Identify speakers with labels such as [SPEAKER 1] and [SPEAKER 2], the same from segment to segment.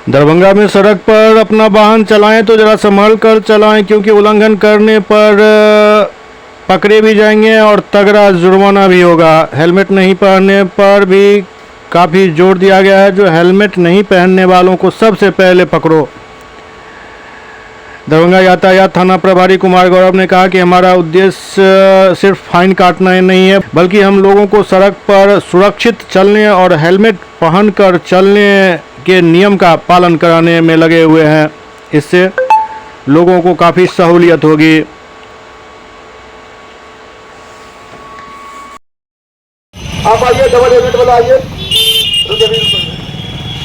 [SPEAKER 1] दरभंगा में सड़क पर अपना वाहन चलाएं तो ज़रा संभल कर चलाएं, क्योंकि उल्लंघन करने पर पकड़े भी जाएंगे और तगड़ा जुर्माना भी होगा। हेलमेट नहीं पहनने पर भी काफ़ी जोर दिया गया है। जो हेलमेट नहीं पहनने वालों को सबसे पहले पकड़ो। दरभंगा यातायात थाना प्रभारी कुमार गौरव ने कहा कि हमारा उद्देश्य सिर्फ फाइन काटना ही नहीं है, बल्कि हम लोगों को सड़क पर सुरक्षित चलने और हेलमेट पहनकर चलने के नियम का पालन कराने में लगे हुए हैं। इससे लोगों को काफ़ी सहूलियत होगी।
[SPEAKER 2] आप आइए, डबल हेलमेट वाला आइए।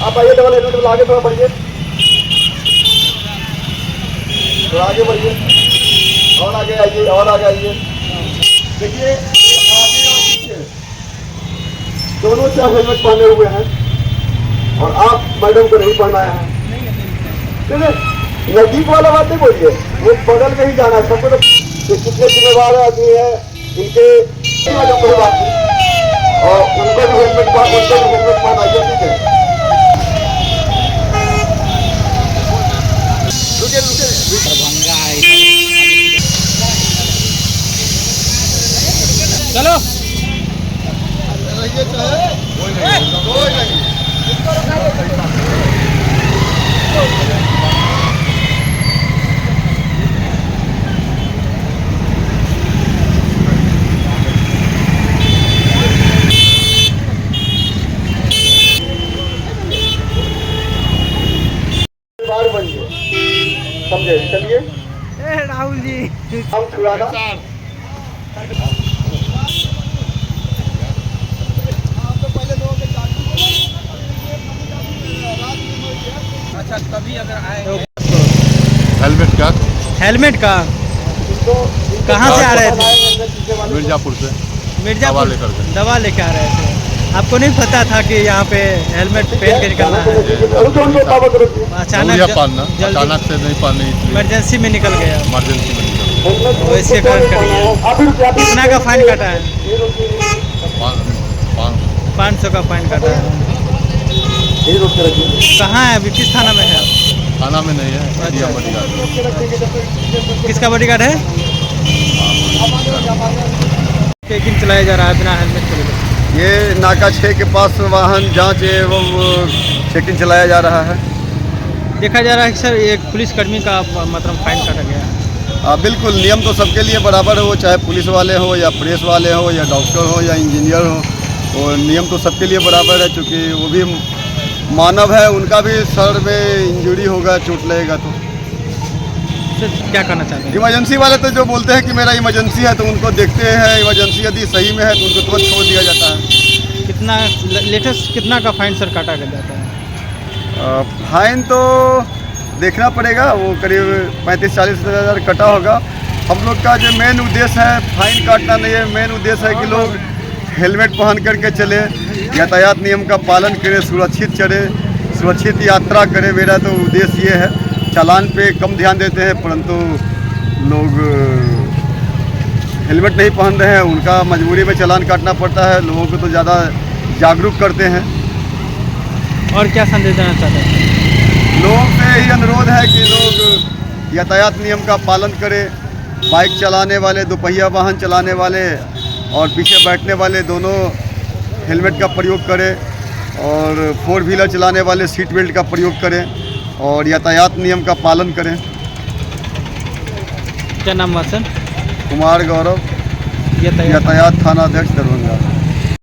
[SPEAKER 2] आप आइए, डबल हेलमेट वाला आगे थोड़ा बढ़िए, थोड़ा आगे बढ़िए, और आगे आइए, और आगे आइए। देखिए आगे और पीछे दोनों चार हेलमेट पहने हुए हैं और आप मैडम को नहीं पहनाया है। ठीक है, नजदीक वाला बात नहीं बोलिए, वो बगल में ही जाना है सबको। तो कितने जिम्मेवार आदमी है इनके मैडम को बात की और उनको भी हेलमेट पहनाइए। ठीक है,
[SPEAKER 3] चलो
[SPEAKER 2] बनिए, समझे? चलिए
[SPEAKER 3] राहुल जी,
[SPEAKER 2] हम छुड़ाना
[SPEAKER 3] अच्छा तभी अगर आए
[SPEAKER 4] हेलमेट का
[SPEAKER 3] हेलमेट का कहाँ से आ रहे थे?
[SPEAKER 4] मिर्जापुर से
[SPEAKER 3] मिर्जापुर
[SPEAKER 4] दवा लेकर के।
[SPEAKER 3] दवा लेके आ रहे थे। आपको नहीं पता था कि यहाँ पे हेलमेट पहन के निकलना है?
[SPEAKER 4] जरूरी है पहनना,
[SPEAKER 3] जल्दी
[SPEAKER 4] अचानक से नहीं पहनने इसलिए
[SPEAKER 3] इमरजेंसी में निकल गया,
[SPEAKER 4] इमरजेंसी में निकल
[SPEAKER 3] तो इसके कारण कर गया। कितना का फाइन काटा है? 500 का फाइन काटा है। कहाँ है अभी, किस थाना में है आप?
[SPEAKER 4] थाना में नहीं है।
[SPEAKER 3] अच्छा।
[SPEAKER 4] बॉडीगार्ड
[SPEAKER 3] किसका बॉडीगार्ड है? चेकिंग चलाया जा रहा है बिना हेलमेट के लिए।
[SPEAKER 2] ये नाका 6 के पास वाहन जांच एवं चेकिंग चलाया जा रहा है।
[SPEAKER 3] देखा जा रहा है कि सर एक पुलिसकर्मी का मतलब फाइन काटा गया है।
[SPEAKER 2] बिल्कुल, नियम तो सबके लिए बराबर हो, चाहे पुलिस वाले हो या प्रेस वाले हो या डॉक्टर हो या इंजीनियर हो, और नियम तो सबके लिए बराबर है। क्योंकि वो भी मानव है, उनका भी सर में इंजरी होगा, चोट लगेगा। तो
[SPEAKER 3] सर क्या करना चाहते हैं?
[SPEAKER 2] इमरजेंसी वाले तो जो बोलते हैं कि मेरा इमरजेंसी है, तो उनको देखते हैं, इमरजेंसी यदि सही में है तो उनको तुरंत छोड़ दिया जाता है।
[SPEAKER 3] कितना लेटेस्ट कितना का फाइन सर काटा जाता है?
[SPEAKER 2] फाइन तो देखना पड़ेगा, वो करीब 35-40 हज़ार कटा होगा। हम लोग का जो मेन उद्देश्य है फाइन काटना नहीं है, मेन उद्देश्य है कि लोग हेलमेट पहन करके चले, यातायात नियम का पालन करें, सुरक्षित चले, सुरक्षित यात्रा करें। मेरा तो उद्देश्य ये है। चालान पे कम ध्यान देते हैं, परंतु लोग हेलमेट नहीं पहन रहे हैं, उनका मजबूरी में चालान काटना पड़ता है। लोगों को तो ज़्यादा जागरूक करते हैं।
[SPEAKER 3] और क्या संदेश देना चाहते हैं?
[SPEAKER 2] लोगों से यही अनुरोध है कि लोग यातायात नियम का पालन करें। बाइक चलाने वाले, दोपहिया वाहन चलाने वाले और पीछे बैठने वाले दोनों हेलमेट का प्रयोग करें, और 4 व्हीलर चलाने वाले सीट बेल्ट का प्रयोग करें और यातायात नियम का पालन करें।
[SPEAKER 3] क्या नाम हुआ सर?
[SPEAKER 2] कुमार गौरव,
[SPEAKER 3] यातायात
[SPEAKER 2] यातायात थाना अध्यक्ष दरभंगा।